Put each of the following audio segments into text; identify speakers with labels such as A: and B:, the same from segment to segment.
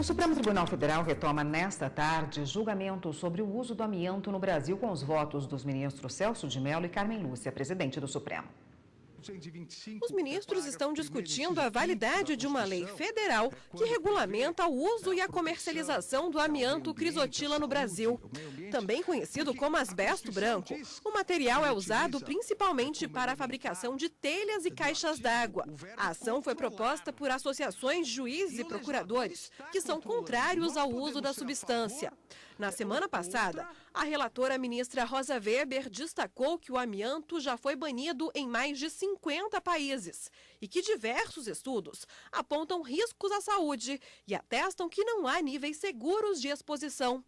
A: O Supremo Tribunal Federal retoma nesta tarde julgamento sobre o uso do amianto no Brasil com os votos dos ministros Celso de Mello e Carmen Lúcia, presidente do Supremo.
B: Os ministros estão discutindo a validade de uma lei federal que regulamenta o uso e a comercialização do amianto crisotila no Brasil. Também conhecido como asbesto branco, o material é usado principalmente para a fabricação de telhas e caixas d'água. A ação foi proposta por associações de juízes e procuradores, que são contrários ao uso da substância. Na semana passada, a relatora ministra Rosa Weber destacou que o amianto já foi banido em mais de 50 países e que diversos estudos apontam riscos à saúde e atestam que não há níveis seguros de exposição.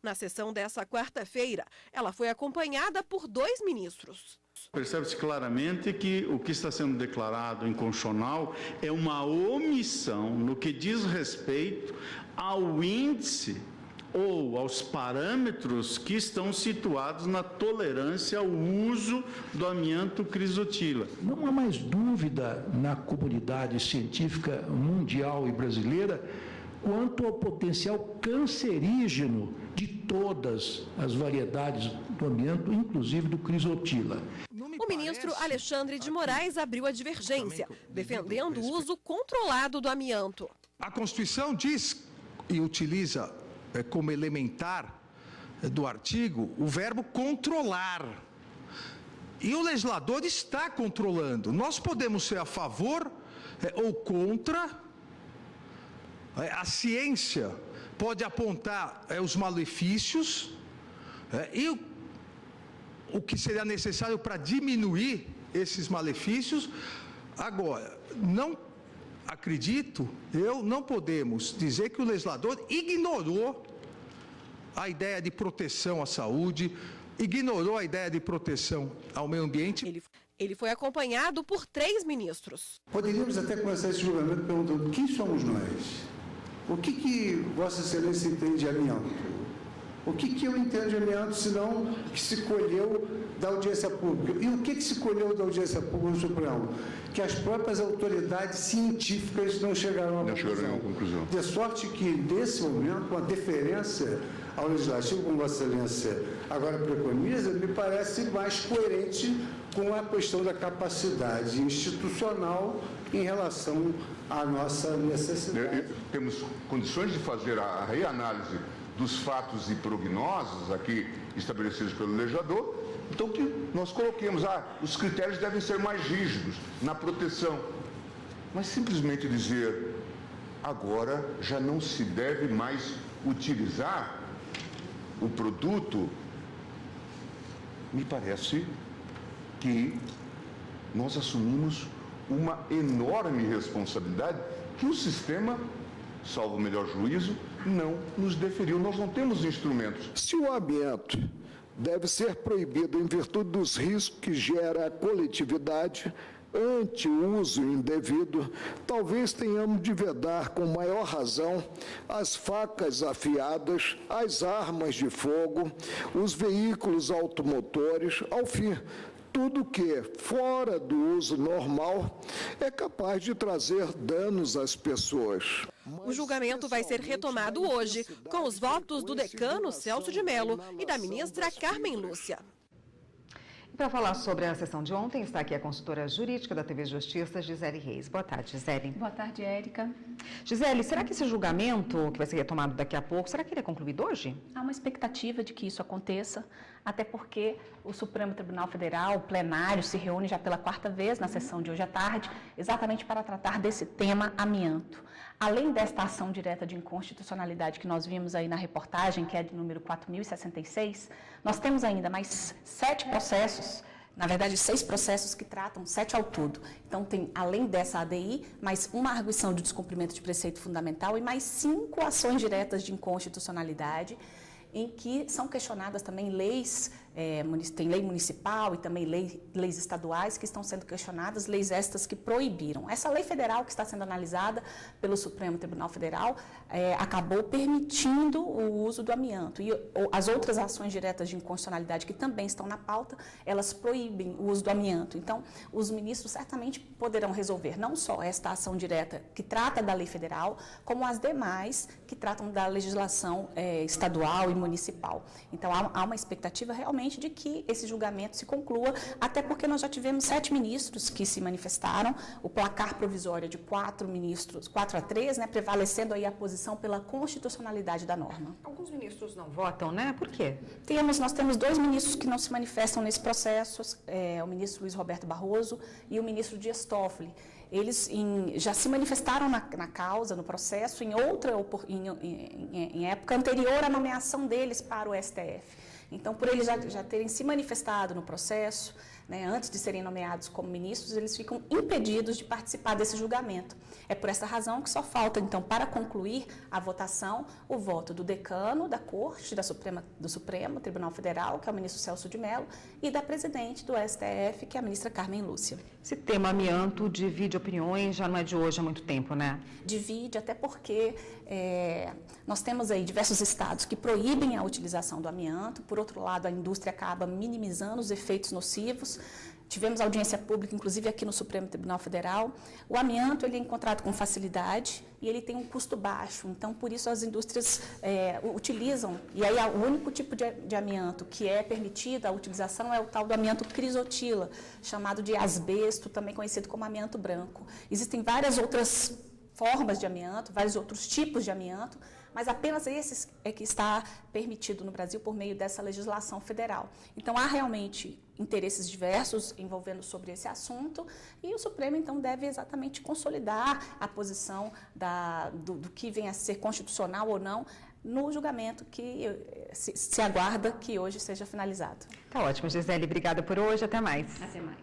B: Na sessão dessa quarta-feira, ela foi acompanhada por 2 ministros.
C: Percebe-se claramente que o que está sendo declarado inconstitucional é uma omissão no que diz respeito ao índice ou aos parâmetros que estão situados na tolerância ao uso do amianto crisotila.
D: Não há mais dúvida na comunidade científica mundial e brasileira quanto ao potencial cancerígeno de todas as variedades do amianto, inclusive do crisotila.
B: O ministro Alexandre de Moraes abriu a divergência, defendendo o uso controlado do amianto.
E: A Constituição diz e utiliza como elementar do artigo o verbo controlar. E o legislador está controlando. Nós podemos ser a favor ou contra. A ciência pode apontar os malefícios e o que seria necessário para diminuir esses malefícios. Agora, não podemos dizer que o legislador ignorou a ideia de proteção à saúde, ignorou a ideia de proteção ao meio ambiente.
B: Ele foi acompanhado por 3 ministros.
F: Poderíamos até começar esse julgamento perguntando quem somos nós? O que Vossa Excelência entende de amianto? O que eu entendo de amianto, senão que se colheu da audiência pública? E o que se colheu da audiência pública no Supremo? Que as próprias autoridades científicas não chegaram à conclusão. De sorte que, nesse momento, com a deferência ao Legislativo, como Vossa Excelência agora preconiza, me parece mais coerente com a questão da capacidade institucional em relação à nossa necessidade.
G: Temos condições de fazer a reanálise dos fatos e prognósticos aqui estabelecidos pelo legislador, então que nós coloquemos, os critérios devem ser mais rígidos na proteção. Mas simplesmente dizer, agora já não se deve mais utilizar o produto, me parece que nós assumimos uma enorme responsabilidade que o sistema, salvo o melhor juízo, não nos deferiu. Nós não temos instrumentos.
H: Se o amianto deve ser proibido em virtude dos riscos que gera a coletividade ante o uso indevido, talvez tenhamos de vedar com maior razão as facas afiadas, as armas de fogo, os veículos automotores, ao fim, tudo que, fora do uso normal, é capaz de trazer danos às pessoas.
B: O julgamento vai ser retomado hoje, com os votos do decano Celso de Mello e da ministra Carmen Lúcia.
A: Para falar sobre a sessão de ontem, está aqui a consultora jurídica da TV Justiça, Gisele Reis. Boa tarde, Gisele.
I: Boa tarde, Érica.
A: Gisele, será que esse julgamento, que vai ser retomado daqui a pouco, será que ele é concluído hoje?
I: Há uma expectativa de que isso aconteça, até porque o Supremo Tribunal Federal, o plenário, se reúne já pela 4ª vez na sessão de hoje à tarde, exatamente para tratar desse tema amianto. Além desta ação direta de inconstitucionalidade que nós vimos aí na reportagem, que é de número 4066, nós temos ainda mais 7 processos, na verdade 6 processos que tratam, 7 ao todo. Então tem, além dessa ADI, mais uma arguição de descumprimento de preceito fundamental e mais 5 ações diretas de inconstitucionalidade, em que são questionadas também leis tem lei municipal e também leis estaduais que estão sendo questionadas, leis estas que proibiram. Essa lei federal que está sendo analisada pelo Supremo Tribunal Federal acabou permitindo o uso do amianto. E as outras ações diretas de inconstitucionalidade que também estão na pauta, elas proíbem o uso do amianto. Então, os ministros certamente poderão resolver não só esta ação direta que trata da lei federal, como as demais que tratam da legislação estadual e municipal. Então, há uma expectativa realmente de que esse julgamento se conclua, até porque nós já tivemos 7 ministros que se manifestaram, o placar provisório é de 4 ministros, 4-3, né, prevalecendo aí a posição pela constitucionalidade da norma.
A: Alguns ministros não votam, né? Por quê?
I: Nós temos 2 ministros que não se manifestam nesse processo, o ministro Luiz Roberto Barroso e o ministro Dias Toffoli. Eles já se manifestaram na causa, no processo, em época anterior à nomeação deles para o STF. Então, por eles já terem se manifestado no processo, né, antes de serem nomeados como ministros, eles ficam impedidos de participar desse julgamento. É por essa razão que só falta, então, para concluir a votação, o voto do decano da Corte, do Supremo Tribunal Federal, que é o ministro Celso de Mello, e da presidente do STF, que é a ministra Carmen Lúcia.
A: Esse tema amianto divide opiniões, já não é de hoje, há muito tempo, né?
I: Divide, até porque nós temos aí diversos estados que proíbem a utilização do amianto, por outro lado, a indústria acaba minimizando os efeitos nocivos. Tivemos audiência pública, inclusive aqui no Supremo Tribunal Federal. O amianto ele é encontrado com facilidade e ele tem um custo baixo. Então, por isso, as indústrias utilizam. E aí, o único tipo de amianto que é permitida a utilização é o tal do amianto crisotila, chamado de asbesto, também conhecido como amianto branco. Existem várias outras formas de amianto, vários outros tipos de amianto, mas apenas esse é que está permitido no Brasil por meio dessa legislação federal. Então, há realmente interesses diversos envolvendo sobre esse assunto e o Supremo, então, deve exatamente consolidar a posição do que venha a ser constitucional ou não no julgamento que se aguarda que hoje seja finalizado.
A: Tá ótimo, Gisele. Obrigada por hoje. Até mais.
I: Até mais.